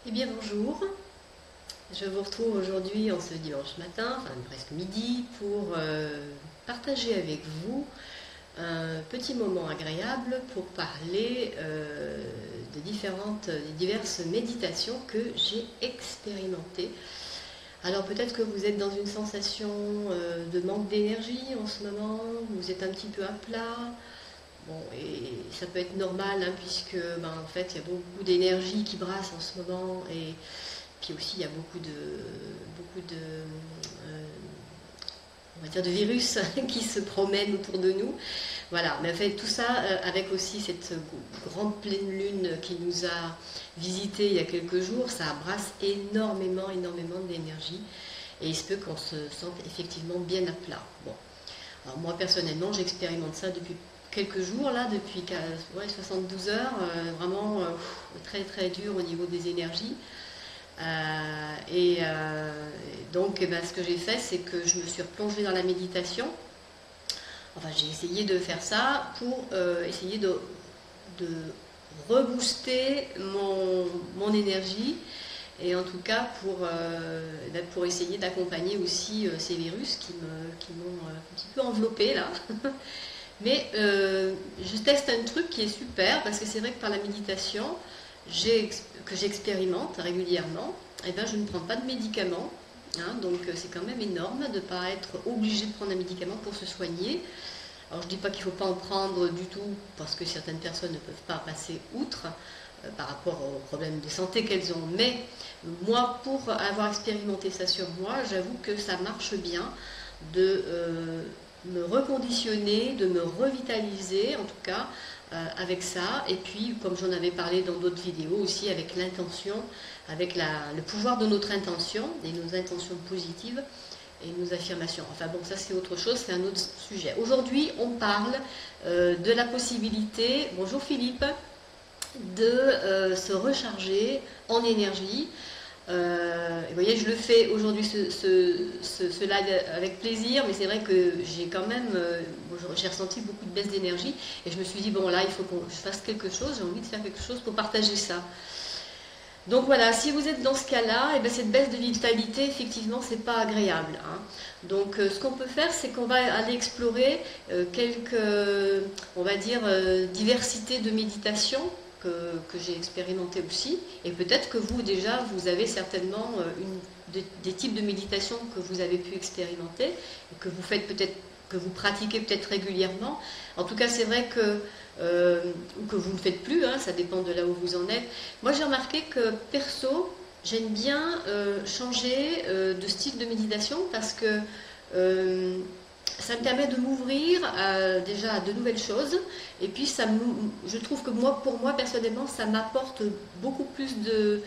Eh bien bonjour, je vous retrouve aujourd'hui en ce dimanche matin, enfin presque midi, pour partager avec vous un petit moment agréable pour parler des diverses méditations que j'ai expérimentées. Alors peut-être que vous êtes dans une sensation de manque d'énergie en ce moment, vous êtes un petit peu à plat. Bon, et ça peut être normal hein, puisque en fait il y a beaucoup d'énergie qui brasse en ce moment et puis aussi, il y a on va dire de virus qui se promènent autour de nous. Voilà, mais en fait, tout ça avec aussi cette grande pleine lune qui nous a visité il y a quelques jours, ça brasse énormément, énormément d'énergie. Et il se peut qu'on se sente effectivement bien à plat. Bon, alors moi personnellement, j'expérimente ça depuis quelques jours, là, depuis 72 heures, vraiment très très dur au niveau des énergies. Donc, ce que j'ai fait, c'est que je me suis replongée dans la méditation. Enfin, j'ai essayé de faire ça pour essayer de rebooster mon énergie et en tout cas pour essayer d'accompagner aussi ces virus qui m'ont un petit peu enveloppée là. Mais je teste un truc qui est super parce que c'est vrai que par la méditation, que j'expérimente régulièrement, eh ben, je ne prends pas de médicaments. Hein, donc c'est quand même énorme de ne pas être obligé de prendre un médicament pour se soigner. Alors je ne dis pas qu'il ne faut pas en prendre du tout parce que certaines personnes ne peuvent pas passer outre par rapport aux problèmes de santé qu'elles ont. Mais moi, pour avoir expérimenté ça sur moi, j'avoue que ça marche bien de me reconditionner, de me revitaliser en tout cas avec ça. Et puis, comme j'en avais parlé dans d'autres vidéos aussi, avec l'intention, avec le pouvoir de notre intention et nos intentions positives et nos affirmations. Enfin bon, ça c'est autre chose, c'est un autre sujet. Aujourd'hui, on parle de la possibilité, bonjour Philippe, de se recharger en énergie. Vous voyez, je le fais aujourd'hui ce live avec plaisir, mais c'est vrai que j'ai quand même, j'ai ressenti beaucoup de baisse d'énergie et je me suis dit, bon là, il faut que je fasse quelque chose, j'ai envie de faire quelque chose pour partager ça. Donc voilà, si vous êtes dans ce cas-là, cette baisse de vitalité, effectivement, c'est pas agréable. Hein. Donc ce qu'on peut faire, c'est qu'on va aller explorer quelques, on va dire, diversités de méditation que j'ai expérimenté aussi. Et peut-être que vous, déjà, vous avez certainement des types de méditation que vous avez pu expérimenter et que vous faites peut-être, que vous pratiquez peut-être régulièrement. En tout cas, c'est vrai que ou que vous ne faites plus, hein, ça dépend de là où vous en êtes. Moi j'ai remarqué que perso, j'aime bien changer de style de méditation parce que ça me permet de m'ouvrir déjà à de nouvelles choses et puis je trouve que pour moi personnellement ça m'apporte beaucoup plus de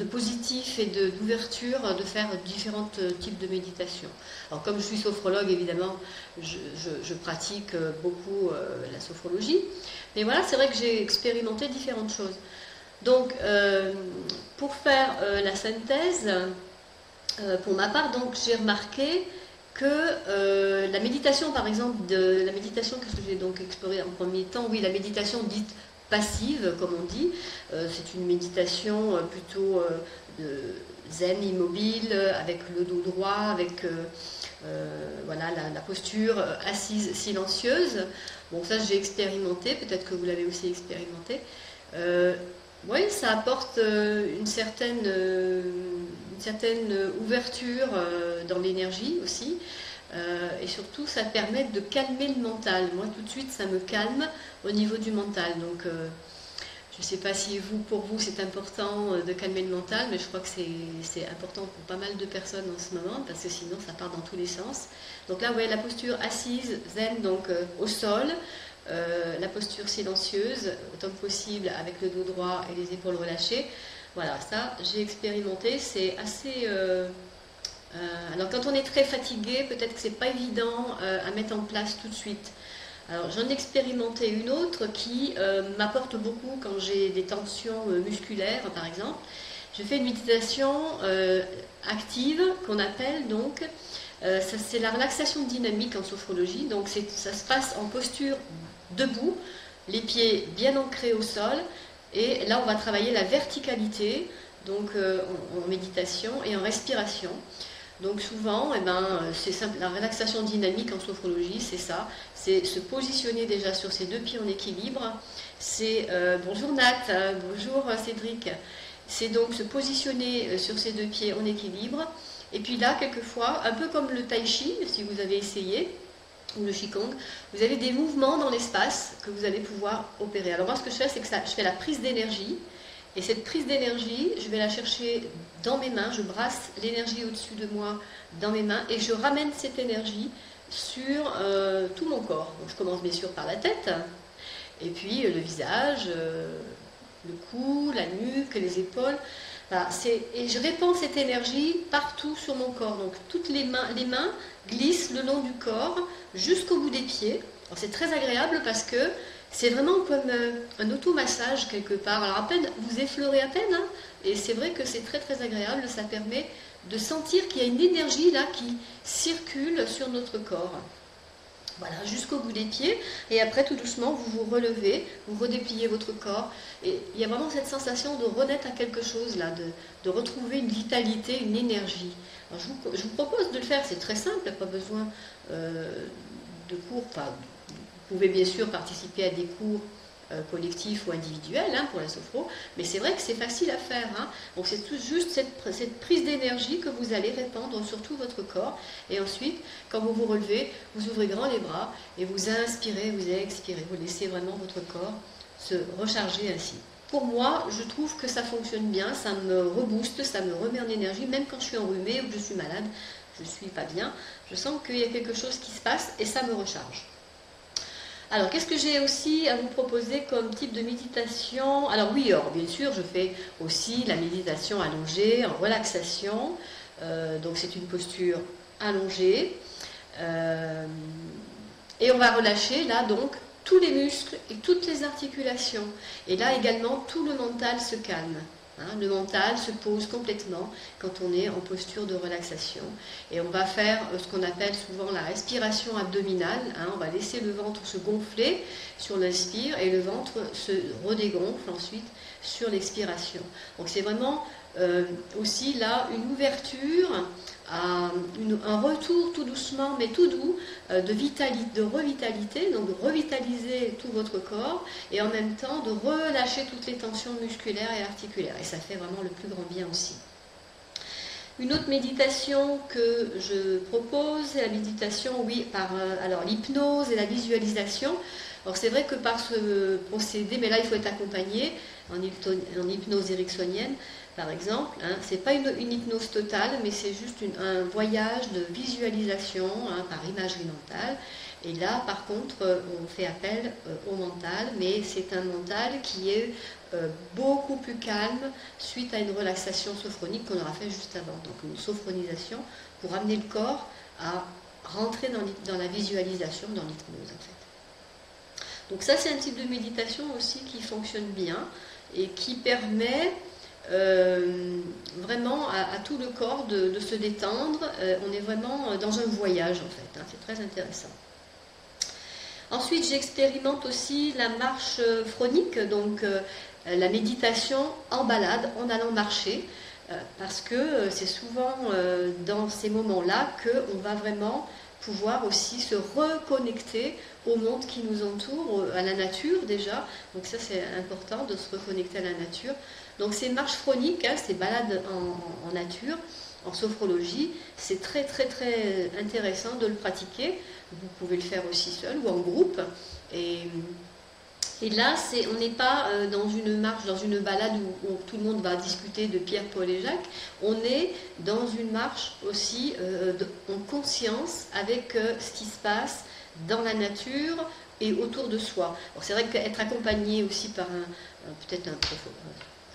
positif et d'ouverture de faire différents types de méditation. Alors comme je suis sophrologue évidemment je pratique beaucoup la sophrologie, mais voilà, c'est vrai que j'ai expérimenté différentes choses. Donc pour faire la synthèse, pour ma part, donc j'ai remarqué que la méditation, par exemple, la méditation que j'ai donc explorée en premier temps, oui, la méditation dite passive, comme on dit, c'est une méditation plutôt de zen, immobile, avec le dos droit, avec voilà, la posture assise silencieuse. Bon, ça j'ai expérimenté, peut-être que vous l'avez aussi expérimenté. Oui, ça apporte une certaine ouverture dans l'énergie aussi. Et surtout, ça permet de calmer le mental. Moi, tout de suite, ça me calme au niveau du mental. Donc, je ne sais pas si pour vous, c'est important de calmer le mental, mais je crois que c'est important pour pas mal de personnes en ce moment, parce que sinon, ça part dans tous les sens. Donc là, vous voyez la posture assise, zen, donc au sol. La posture silencieuse, autant que possible avec le dos droit et les épaules relâchées. Voilà, ça j'ai expérimenté, c'est assez... alors quand on est très fatigué, peut-être que c'est pas évident à mettre en place tout de suite. Alors j'en ai expérimenté une autre qui m'apporte beaucoup quand j'ai des tensions musculaires par exemple. Je fais une méditation active qu'on appelle donc, c'est la relaxation dynamique en sophrologie, donc ça se passe en posture debout, les pieds bien ancrés au sol, et là on va travailler la verticalité, donc en méditation et en respiration. Donc souvent, c'est simple, la relaxation dynamique en sophrologie, c'est ça, c'est se positionner déjà sur ses deux pieds en équilibre. C'est bonjour Nat, bonjour Cédric. C'est donc se positionner sur ses deux pieds en équilibre. Et puis là, quelquefois, un peu comme le tai chi, si vous avez essayé, ou le qigong, vous avez des mouvements dans l'espace que vous allez pouvoir opérer. Alors moi, ce que je fais, c'est que je fais la prise d'énergie. Et cette prise d'énergie, je vais la chercher dans mes mains, je brasse l'énergie au-dessus de moi dans mes mains et je ramène cette énergie sur tout mon corps. Donc je commence bien sûr par la tête, et puis le visage, le cou, la nuque, les épaules. Voilà, et je répands cette énergie partout sur mon corps. Donc toutes les mains glissent le long du corps jusqu'au bout des pieds. Alors c'est très agréable parce que c'est vraiment comme un automassage quelque part. Alors à peine, vous effleurez à peine, hein, et c'est vrai que c'est très très agréable. Ça permet de sentir qu'il y a une énergie là qui circule sur notre corps. Voilà, jusqu'au bout des pieds. Et après, tout doucement, vous vous relevez, vous redépliez votre corps. Et il y a vraiment cette sensation de renaître à quelque chose là, de retrouver une vitalité, une énergie. Alors, je vous propose de le faire, c'est très simple, pas besoin de cours. Enfin, vous pouvez bien sûr participer à des cours collectifs ou individuels pour la sophro, mais c'est vrai que c'est facile à faire. Donc c'est tout juste cette prise d'énergie que vous allez répandre sur tout votre corps. Et ensuite, quand vous vous relevez, vous ouvrez grand les bras et vous inspirez, vous expirez. Vous laissez vraiment votre corps se recharger ainsi. Pour moi, je trouve que ça fonctionne bien, ça me rebooste, ça me remet en énergie, même quand je suis enrhumée ou que je suis malade, je ne suis pas bien, je sens qu'il y a quelque chose qui se passe et ça me recharge. Alors, qu'est-ce que j'ai aussi à vous proposer comme type de méditation? Alors oui, bien sûr, je fais aussi la méditation allongée, en relaxation. Donc c'est une posture allongée. Et on va relâcher là donc tous les muscles et toutes les articulations. Et là également, tout le mental se calme. Le mental se pose complètement quand on est en posture de relaxation. Et on va faire ce qu'on appelle souvent la respiration abdominale. On va laisser le ventre se gonfler sur l'inspire et le ventre se redégonfle ensuite sur l'expiration. Donc c'est vraiment aussi là une ouverture, un retour tout doucement mais tout doux de revitalité, donc de revitaliser tout votre corps et en même temps de relâcher toutes les tensions musculaires et articulaires. Et ça fait vraiment le plus grand bien aussi. Une autre méditation que je propose, c'est la méditation, oui, par l'hypnose et la visualisation. Alors c'est vrai que par ce procédé, mais là il faut être accompagné en hypnose ericksonienne, par exemple. Ce n'est pas une hypnose totale, mais c'est juste un voyage de visualisation par imagerie mentale. Et là, par contre, on fait appel au mental, mais c'est un mental qui est beaucoup plus calme suite à une relaxation sophronique qu'on aura fait juste avant. Donc une sophronisation pour amener le corps à rentrer dans la visualisation, dans l'hypnose en fait. Donc ça, c'est un type de méditation aussi qui fonctionne bien et qui permet vraiment à tout le corps de se détendre. On est vraiment dans un voyage en fait, c'est très intéressant. Ensuite, j'expérimente aussi la marche phronique, donc la méditation en balade, en allant marcher, parce que c'est souvent dans ces moments-là qu'on va vraiment pouvoir aussi se reconnecter au monde qui nous entoure, à la nature déjà. Donc ça, c'est important de se reconnecter à la nature. Donc ces marches phroniques, ces balades en nature, en sophrologie, c'est très très très intéressant de le pratiquer. Vous pouvez le faire aussi seul ou en groupe. Et là, on n'est pas dans une marche, dans une balade où tout le monde va discuter de Pierre, Paul et Jacques. On est dans une marche aussi en conscience avec ce qui se passe dans la nature et autour de soi. Alors c'est vrai qu'être accompagné aussi par peut-être un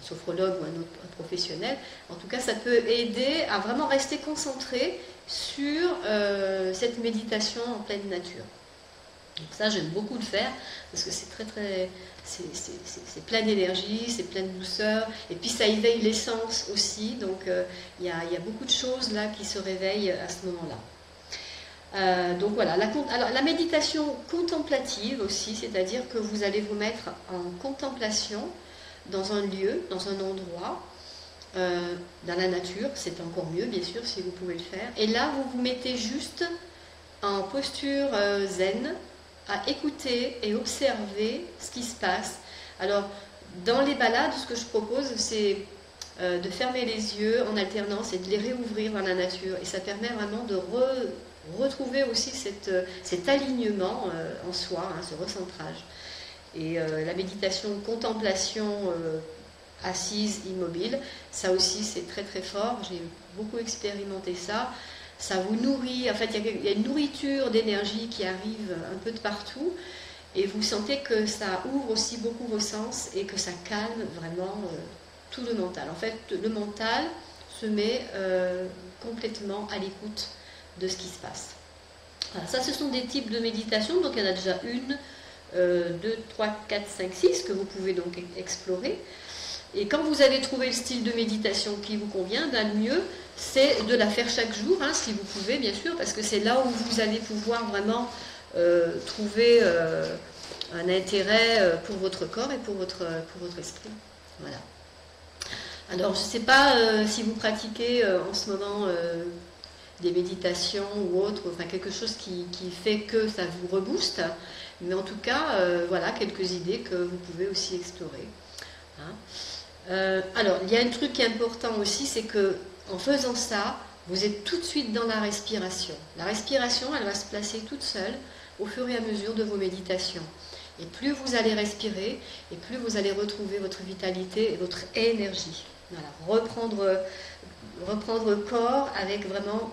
sophrologue ou un autre professionnel, en tout cas ça peut aider à vraiment rester concentré sur cette méditation en pleine nature. Donc ça, j'aime beaucoup le faire parce que c'est c'est plein d'énergie, c'est plein de douceur, et puis ça éveille les sens aussi. Donc il y a beaucoup de choses là qui se réveillent à ce moment-là. Donc voilà, alors, la méditation contemplative aussi, c'est-à-dire que vous allez vous mettre en contemplation dans un lieu, dans un endroit, dans la nature, c'est encore mieux bien sûr si vous pouvez le faire. Et là, vous vous mettez juste en posture zen, à écouter et observer ce qui se passe. Alors, dans les balades, ce que je propose, c'est de fermer les yeux en alternance et de les réouvrir dans la nature. Et ça permet vraiment de retrouver aussi cet alignement en soi, hein, ce recentrage. Et la méditation contemplation assise, immobile, ça aussi c'est très très fort. J'ai beaucoup expérimenté ça. Ça vous nourrit, en fait il y a une nourriture d'énergie qui arrive un peu de partout et vous sentez que ça ouvre aussi beaucoup vos sens et que ça calme vraiment tout le mental. En fait le mental se met complètement à l'écoute de ce qui se passe. Voilà, ça ce sont des types de méditation, donc il y en a déjà une, 2, 3, 4, 5, 6 que vous pouvez donc explorer. Et quand vous avez trouvé le style de méditation qui vous convient, le mieux, c'est de la faire chaque jour, hein, si vous pouvez, bien sûr, parce que c'est là où vous allez pouvoir vraiment trouver un intérêt pour votre corps et pour votre esprit. Voilà. Alors, je ne sais pas si vous pratiquez en ce moment des méditations ou autre, enfin quelque chose qui fait que ça vous rebooste, mais en tout cas, voilà quelques idées que vous pouvez aussi explorer. Hein. Alors, il y a un truc qui est important aussi, c'est que en faisant ça, vous êtes tout de suite dans la respiration. La respiration, elle va se placer toute seule au fur et à mesure de vos méditations. Et plus vous allez respirer, et plus vous allez retrouver votre vitalité et votre énergie. Voilà, reprendre corps avec vraiment,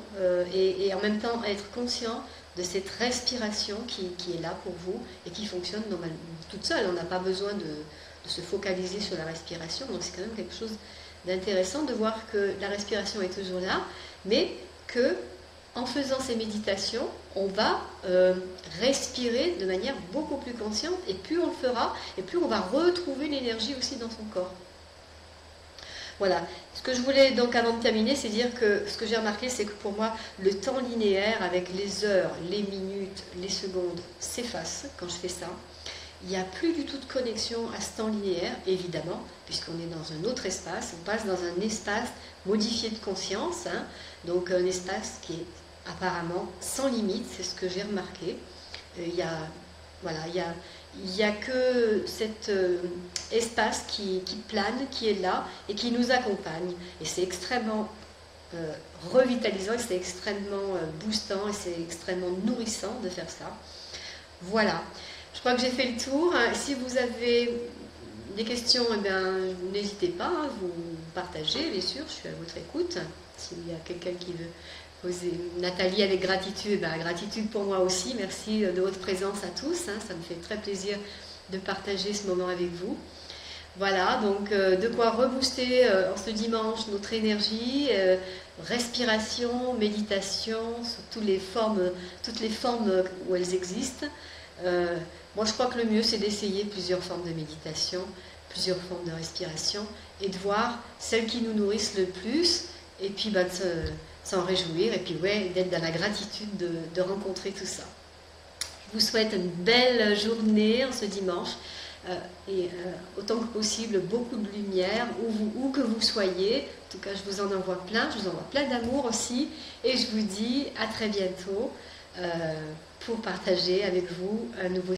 et en même temps être conscient de cette respiration qui est là pour vous et qui fonctionne normalement toute seule. On n'a pas besoin de se focaliser sur la respiration, donc c'est quand même quelque chose d'intéressant de voir que la respiration est toujours là, mais que en faisant ces méditations, on va respirer de manière beaucoup plus consciente, et plus on le fera, et plus on va retrouver l'énergie aussi dans son corps. Voilà, ce que je voulais donc avant de terminer, c'est dire que ce que j'ai remarqué, c'est que pour moi, le temps linéaire avec les heures, les minutes, les secondes s'efface quand je fais ça. Il n'y a plus du tout de connexion à ce temps linéaire, évidemment, puisqu'on est dans un autre espace, on passe dans un espace modifié de conscience, hein, donc un espace qui est apparemment sans limite, c'est ce que j'ai remarqué. Il y a que cet espace qui plane, qui est là et qui nous accompagne. Et c'est extrêmement revitalisant, et c'est extrêmement boostant, et c'est extrêmement nourrissant de faire ça. Voilà. Je crois que j'ai fait le tour. Si vous avez des questions, eh bien, n'hésitez pas, hein, vous partagez, bien sûr, je suis à votre écoute. S'il y a quelqu'un qui veut poser, Nathalie avec gratitude, eh bien, gratitude pour moi aussi. Merci de votre présence à tous, hein, ça me fait très plaisir de partager ce moment avec vous. Voilà, donc de quoi rebooster en ce dimanche notre énergie, respiration, méditation, sur toutes les formes où elles existent. Moi, je crois que le mieux, c'est d'essayer plusieurs formes de méditation, plusieurs formes de respiration, et de voir celles qui nous nourrissent le plus, et puis de s'en réjouir, et puis ouais, d'être dans la gratitude de rencontrer tout ça. Je vous souhaite une belle journée en ce dimanche, et autant que possible, beaucoup de lumière, où que vous soyez. En tout cas, je vous en envoie plein, je vous envoie plein d'amour aussi, et je vous dis à très bientôt pour partager avec vous un nouveau